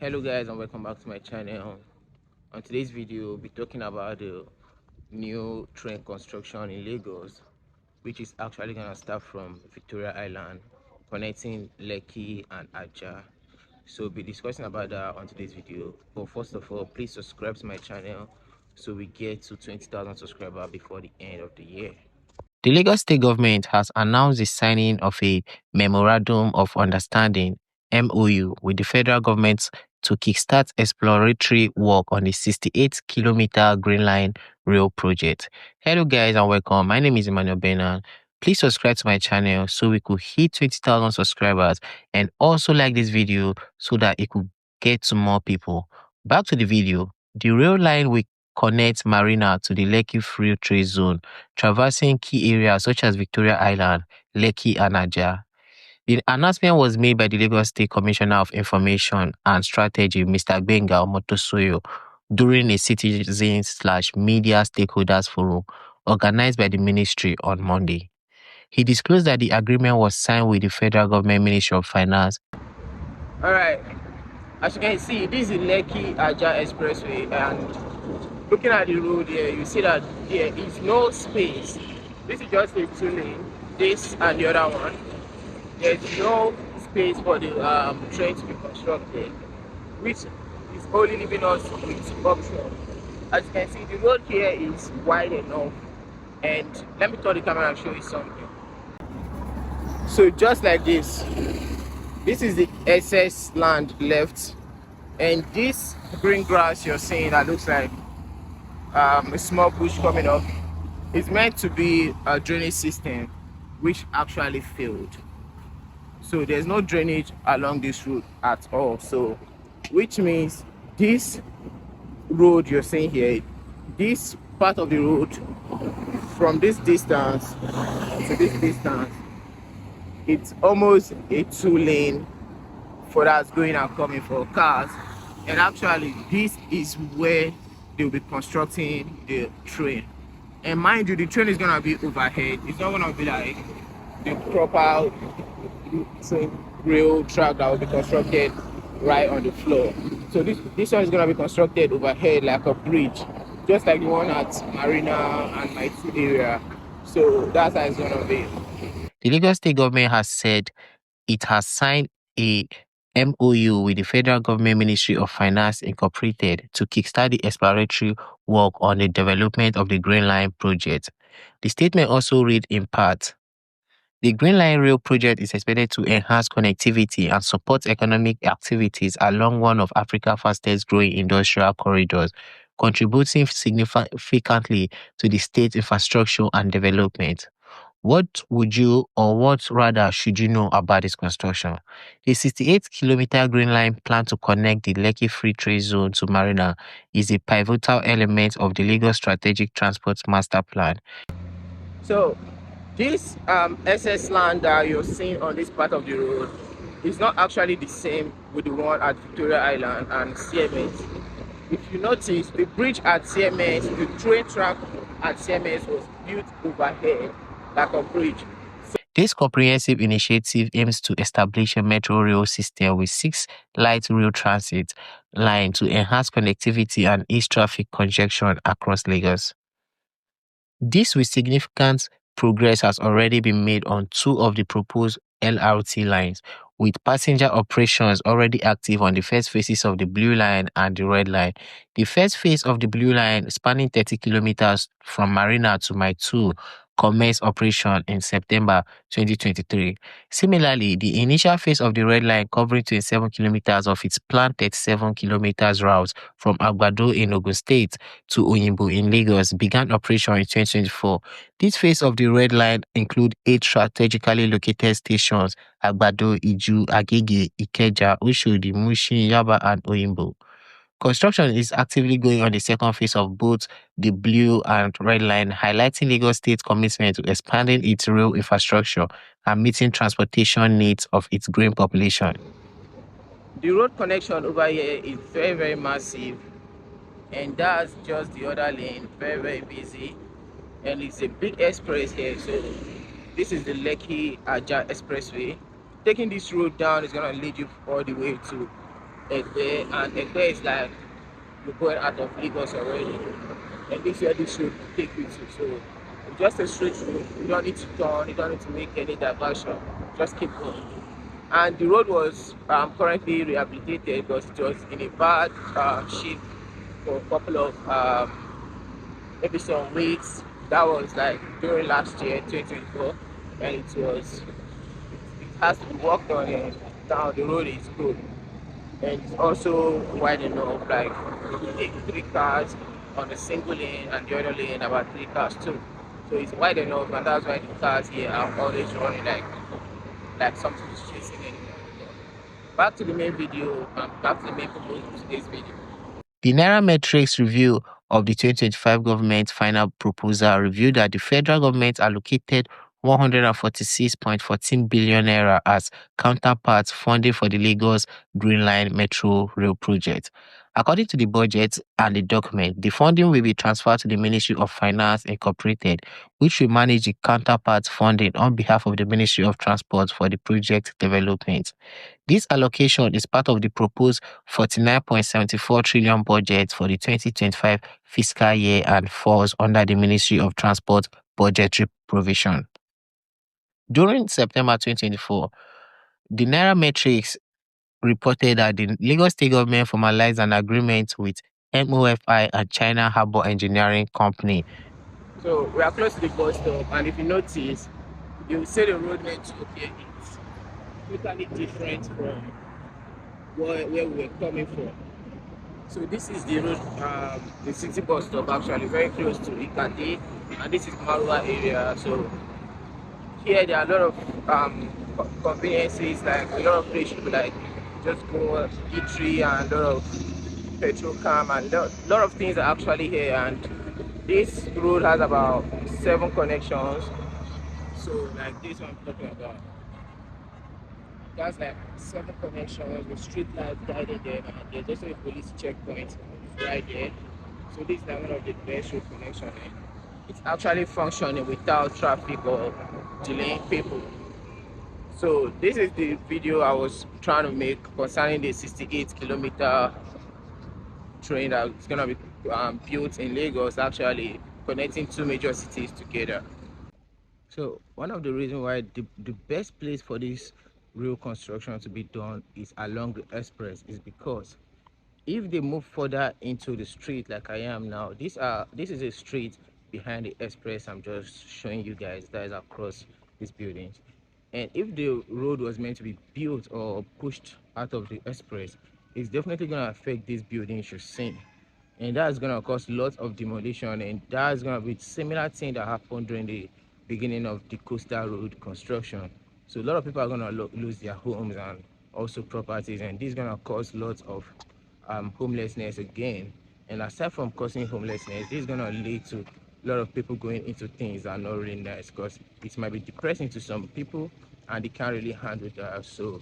Hello guys, and welcome back to my channel. On today's video, we'll be talking about the new train construction in Lagos, which is actually going to start from Victoria Island, connecting Lekki and Ajah. So we'll be discussing about that on today's video. But first of all, please subscribe to my channel so we get to 20,000 subscribers before the end of the year. The Lagos State government has announced the signing of a Memorandum of Understanding (MOU) with the federal government to kickstart exploratory work on the 68-kilometer Green Line rail project. Hello guys and welcome. My name is Emmanuel Benan. Please subscribe to my channel so we could hit 20,000 subscribers, and also like this video so that it could get to more people. Back to the video. The rail line will connect Marina to the Lekki Free Trade Zone, traversing key areas such as Victoria Island, Lekki, and Ajah. The announcement was made by the Lagos State Commissioner of Information and Strategy, Mr. Gbenga Omotosoyo, during a citizens/media stakeholders forum organized by the ministry on Monday. He disclosed that the agreement was signed with the Federal Government Ministry of Finance. All right, as you can see, this is Lekki Ajah Expressway, and looking at the road here, you see that there is no space. This is just a two-lane, this and the other one. There's no space for the train to be constructed, which is only leaving us with options. As you can see, the road here is wide enough, and let me turn the camera and show you something. So just like this is the excess land left, and this green grass you're seeing that looks like a small bush coming up is meant to be a drainage system, which actually failed. So there's no drainage along this route at all. So which means this road you're seeing here, this part of the road from this distance to this distance, it's almost a two-lane for that's going and coming for cars. And actually this is where they'll be constructing the train. And mind you, the train is gonna be overhead. It's not gonna be like the proper train rail track that will be constructed right on the floor. So this one is going to be constructed overhead like a bridge, just like the one at Marina and my area. So that's how it's going to be. The Lagos State government has said it has signed a MOU with the Federal Government Ministry of Finance Incorporated to kickstart the exploratory work on the development of the Green Line project. The statement also read in part: the Green Line Rail project is expected to enhance connectivity and support economic activities along one of Africa's fastest growing industrial corridors, contributing significantly to the state's infrastructure and development. What would you, or what rather should you know about this construction? The 68-kilometer Green Line plan to connect the Lekki Free Trade Zone to Marina is a pivotal element of the Lagos Strategic Transport Master Plan. So this SS land that you're seeing on this part of the road is not actually the same with the one at Victoria Island and CMS. If you notice, the bridge at CMS, the train track at CMS was built overhead like a bridge. This comprehensive initiative aims to establish a metro rail system with 6 light rail transit lines to enhance connectivity and ease traffic congestion across Lagos. This with significant progress has already been made on 2 of the proposed LRT lines, with passenger operations already active on the first phases of the Blue Line and the Red Line. The first phase of the Blue Line, spanning 30 kilometers from Marina to Mile 2, commenced operation in September 2023. Similarly, the initial phase of the Red Line, covering 27 kilometers of its planned 37 kilometers route from Agbado in Ogun State to Oyingbo in Lagos, began operation in 2024. This phase of the Red Line includes 8 strategically located stations: Agbado, Iju, Agege, Ikeja, Oshodi, Mushin, Yaba, and Oyingbo. Construction is actively going on the second phase of both the Blue and Red Line, highlighting Lagos State's commitment to expanding its rail infrastructure and meeting transportation needs of its growing population. The road connection over here is very, very massive, and that's just the other lane, very, very busy, and it's a big express here. So this is the Lekki Ajah Expressway. Taking this road down is going to lead you all the way to Egbe, and Egbe is like you're going out of Lagos already, and this year this road will take you to. So it's just a straight road. You don't need to turn. You don't need to make any diversion. Just keep going. And the road was currently rehabilitated because it was in a bad shape for a couple of maybe some weeks. That was like during last year, 2024, and it has to be worked on. And now the road is good, and it's also wide enough. Like you can take 3 cars on a single lane, and the other lane about 3 cars too. So it's wide enough, and that's why the cars here are always running like something is chasing anyone. Back to the main video, back to the main purpose of today's video. The Nairametrics review of the 2025 government final proposal revealed that the federal government allocated 146.14 billion naira as counterpart funding for the Lagos Green Line Metro Rail project. According to the budget and the document, the funding will be transferred to the Ministry of Finance Incorporated, which will manage the counterpart funding on behalf of the Ministry of Transport for the project development. This allocation is part of the proposed 49.74 trillion budget for the 2025 fiscal year and falls under the Ministry of Transport budgetary provision. During September 2024, the Nairametrics reported that the Lagos State government formalized an agreement with MOFI and China Harbour Engineering Company. So we are close to the bus stop, and if you notice, you will see the road network here is totally different from where we were coming from. So this is the road, the city bus stop, actually very close to Ikate, and this is Marua area. So here there are a lot of conveniences, like a lot of places like just go eatery and a lot of petrol cam and a lot of things are actually here. And this road has about 7 connections. So like this one I'm talking about. That's like 7 connections with street lights guiding them, and there's also a police checkpoint right there. So this is like one of the best road connections. It's actually functioning without traffic or delaying people. So this is the video I was trying to make concerning the 68-kilometer train that's gonna be built in Lagos, actually connecting 2 major cities together. So one of the reasons why the best place for this rail construction to be done is along the express is because if they move further into the street like I am now, this is a street behind the express I'm just showing you guys that is across these buildings. And if the road was meant to be built or pushed out of the express, it's definitely going to affect these buildings you're seeing, and that's going to cause lots of demolition, and that's going to be similar thing that happened during the beginning of the coastal road construction. So a lot of people are going to lose their homes and also properties, and this is going to cause lots of homelessness again. And aside from causing homelessness, this is going to lead to a lot of people going into things that are not really nice, because it might be depressing to some people and they can't really handle that. So